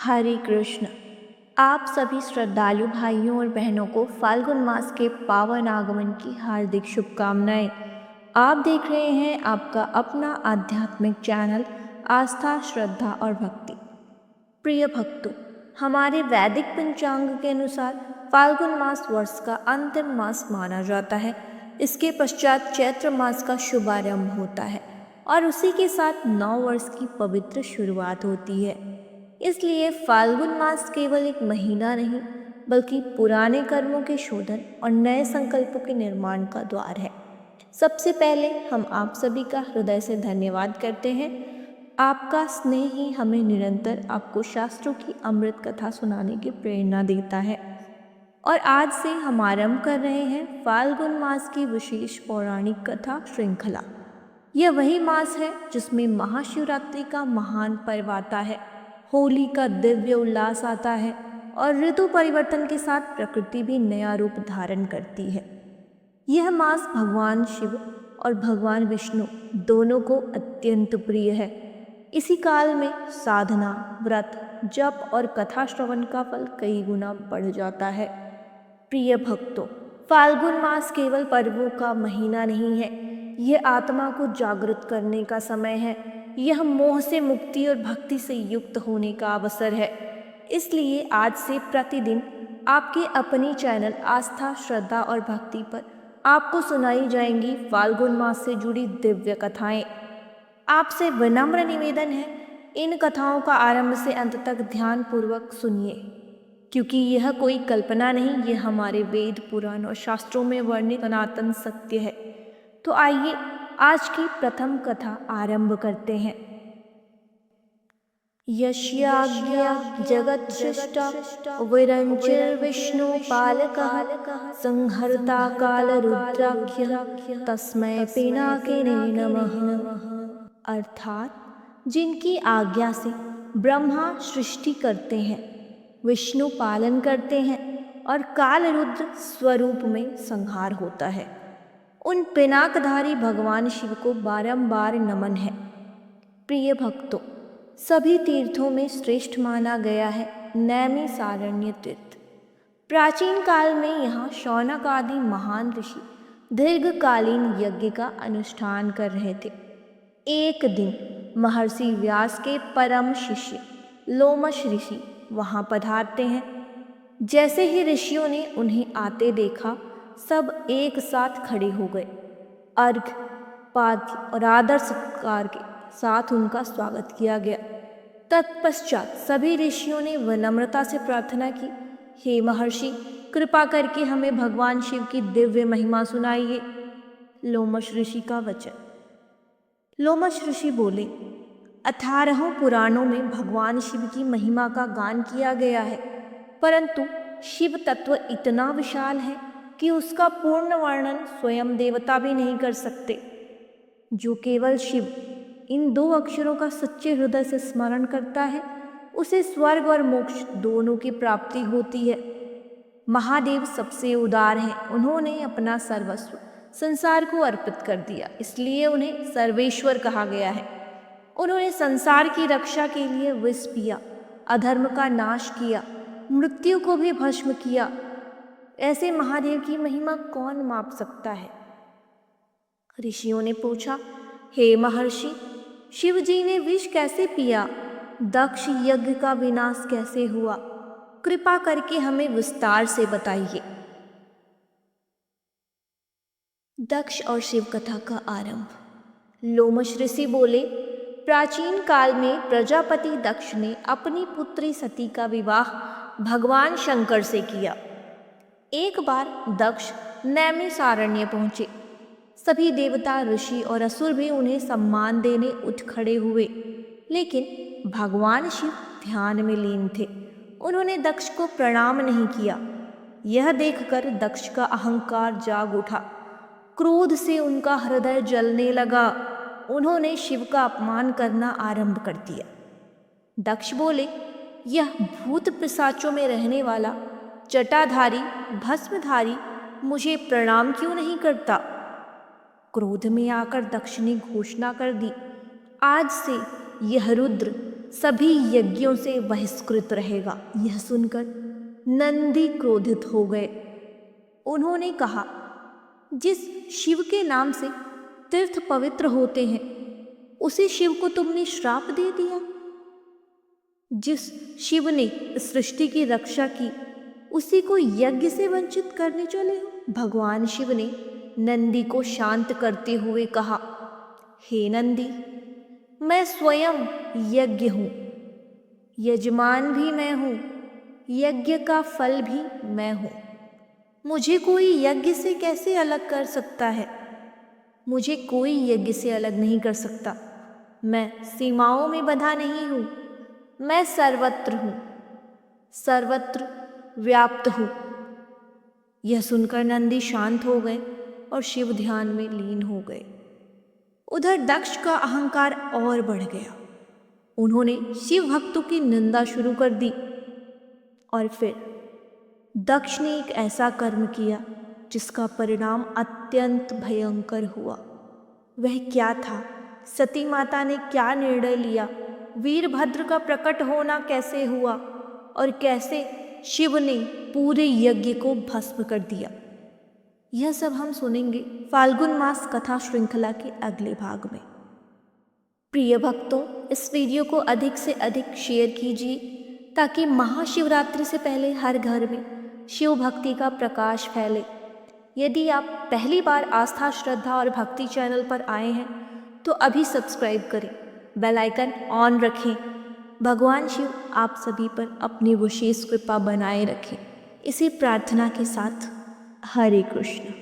हरे कृष्ण। आप सभी श्रद्धालु भाइयों और बहनों को फाल्गुन मास के पावन आगमन की हार्दिक शुभकामनाएं। आप देख रहे हैं आपका अपना आध्यात्मिक चैनल आस्था, श्रद्धा और भक्ति। प्रिय भक्तों, हमारे वैदिक पंचांग के अनुसार फाल्गुन मास वर्ष का अंतिम मास माना जाता है। इसके पश्चात चैत्र मास का शुभारंभ होता है और उसी के साथ नव वर्ष की पवित्र शुरुआत होती है। इसलिए फाल्गुन मास केवल एक महीना नहीं, बल्कि पुराने कर्मों के शोधन और नए संकल्पों के निर्माण का द्वार है। सबसे पहले हम आप सभी का हृदय से धन्यवाद करते हैं। आपका स्नेह ही हमें निरंतर आपको शास्त्रों की अमृत कथा सुनाने की प्रेरणा देता है। और आज से हम आरंभ कर रहे हैं फाल्गुन मास की विशेष पौराणिक कथा श्रृंखला। यह वही मास है जिसमें महाशिवरात्रि का महान पर्व आता है, होली का दिव्य उल्लास आता है और ऋतु परिवर्तन के साथ प्रकृति भी नया रूप धारण करती है। यह मास भगवान शिव और भगवान विष्णु दोनों को अत्यंत प्रिय है। इसी काल में साधना, व्रत, जप और कथा श्रवण का फल कई गुना बढ़ जाता है। प्रिय भक्तों, फाल्गुन मास केवल पर्वों का महीना नहीं है, यह आत्मा को जागृत करने का समय है। यह मोह से मुक्ति और भक्ति से युक्त होने का अवसर है। इसलिए आज से प्रतिदिन आपके अपने चैनल आस्था, श्रद्धा और भक्ति पर आपको सुनाई जाएंगी फाल्गुन मास से जुड़ी दिव्य कथाएं। आपसे विनम्र निवेदन है, इन कथाओं का आरंभ से अंत तक ध्यान पूर्वक सुनिए, क्योंकि यह कोई कल्पना नहीं, यह हमारे वेद, पुराण और शास्त्रों में वर्णित सनातन सत्य है। तो आइए आज की प्रथम कथा आरंभ करते हैं। यस्याज्ञया जगत् सृष्टा विरंचिर्विष्णु पालकः संहर्ता कालरुद्राख्यः तस्मै पिनाकिने नमः। अर्थात जिनकी आज्ञा से ब्रह्मा सृष्टि करते हैं, विष्णु पालन करते हैं और कालरुद्र स्वरूप में संहार होता है, उन पिनाकधारी भगवान शिव को बारंबार नमन है। प्रिय भक्तों, सभी तीर्थों में श्रेष्ठ माना गया है नैमिषारण्य तीर्थ। प्राचीन काल में यहाँ शौनक आदि महान ऋषि दीर्घकालीन यज्ञ का अनुष्ठान कर रहे थे। एक दिन महर्षि व्यास के परम शिष्य लोमश ऋषि वहाँ पधारते हैं। जैसे ही ऋषियों ने उन्हें आते देखा, सब एक साथ खड़े हो गए। अर्घ्य, पाद्य और आदर सत्कार के साथ उनका स्वागत किया गया। तत्पश्चात सभी ऋषियों ने विनम्रता से प्रार्थना की, हे महर्षि, कृपा करके हमें भगवान शिव की दिव्य महिमा सुनाइए। लोमश ऋषि का वचन। लोमश ऋषि बोले, 18 पुराणों में भगवान शिव की महिमा का गान किया गया है, परंतु शिव तत्व इतना विशाल है कि उसका पूर्ण वर्णन स्वयं देवता भी नहीं कर सकते। जो केवल शिव इन 2 अक्षरों का सच्चे हृदय से स्मरण करता है, उसे स्वर्ग और मोक्ष दोनों की प्राप्ति होती है। महादेव सबसे उदार हैं, उन्होंने अपना सर्वस्व संसार को अर्पित कर दिया, इसलिए उन्हें सर्वेश्वर कहा गया है। उन्होंने संसार की रक्षा के लिए विष पिया, अधर्म का नाश किया, मृत्यु को भी भस्म किया। ऐसे महादेव की महिमा कौन माप सकता है? ऋषियों ने पूछा, हे महर्षि, शिव जी ने विष कैसे पिया? दक्ष यज्ञ का विनाश कैसे हुआ? कृपा करके हमें विस्तार से बताइए। दक्ष और शिव कथा का आरंभ। लोमश ऋषि बोले, प्राचीन काल में प्रजापति दक्ष ने अपनी पुत्री सती का विवाह भगवान शंकर से किया। एक बार दक्ष नैमिषारण्य पहुंचे। सभी देवता, ऋषि और असुर भी उन्हें सम्मान देने उठ खड़े हुए, लेकिन भगवान शिव ध्यान में लीन थे। उन्होंने दक्ष को प्रणाम नहीं किया। यह देखकर दक्ष का अहंकार जाग उठा। क्रोध से उनका हृदय जलने लगा। उन्होंने शिव का अपमान करना आरंभ कर दिया। दक्ष बोले, यह भूत पिशाचों में रहने वाला जटाधारी, भस्मधारी मुझे प्रणाम क्यों नहीं करता? क्रोध में आकर दक्ष ने घोषणा कर दी, आज से यह रुद्र सभी यज्ञों से बहिष्कृत रहेगा। यह सुनकर नंदी क्रोधित हो गए। उन्होंने कहा, जिस शिव के नाम से तीर्थ पवित्र होते हैं, उसी शिव को तुमने श्राप दे दिया। जिस शिव ने सृष्टि की रक्षा की, उसी को यज्ञ से वंचित करने चले हो। भगवान शिव ने नंदी को शांत करते हुए कहा, हे नंदी, मैं स्वयं यज्ञ हूँ, यजमान भी मैं हूँ, यज्ञ का फल भी मैं हूँ। मुझे कोई यज्ञ से कैसे अलग कर सकता है? मुझे कोई यज्ञ से अलग नहीं कर सकता। मैं सीमाओं में बंधा नहीं हूँ, मैं सर्वत्र हूँ, सर्वत्र व्याप्त हूँ। यह सुनकर नंदी शांत हो गए और शिव ध्यान में लीन हो गए। उधर दक्ष का अहंकार और बढ़ गया। उन्होंने शिव भक्तों की निंदा शुरू कर दी। और फिर दक्ष ने एक ऐसा कर्म किया जिसका परिणाम अत्यंत भयंकर हुआ। वह क्या था? सती माता ने क्या निर्णय लिया? वीरभद्र का प्रकट होना कैसे हुआ? और कैसे शिव ने पूरे यज्ञ को भस्म कर दिया? यह सब हम सुनेंगे फाल्गुन मास कथा श्रृंखला के अगले भाग में। प्रिय भक्तों, इस वीडियो को अधिक से अधिक शेयर कीजिए ताकि महाशिवरात्रि से पहले हर घर में शिव भक्ति का प्रकाश फैले। यदि आप पहली बार आस्था, श्रद्धा और भक्ति चैनल पर आए हैं तो अभी सब्सक्राइब करें, बेल आइकन ऑन रखें। भगवान शिव आप सभी पर अपनी विशेष कृपा बनाए रखें। इसी प्रार्थना के साथ हरे कृष्ण।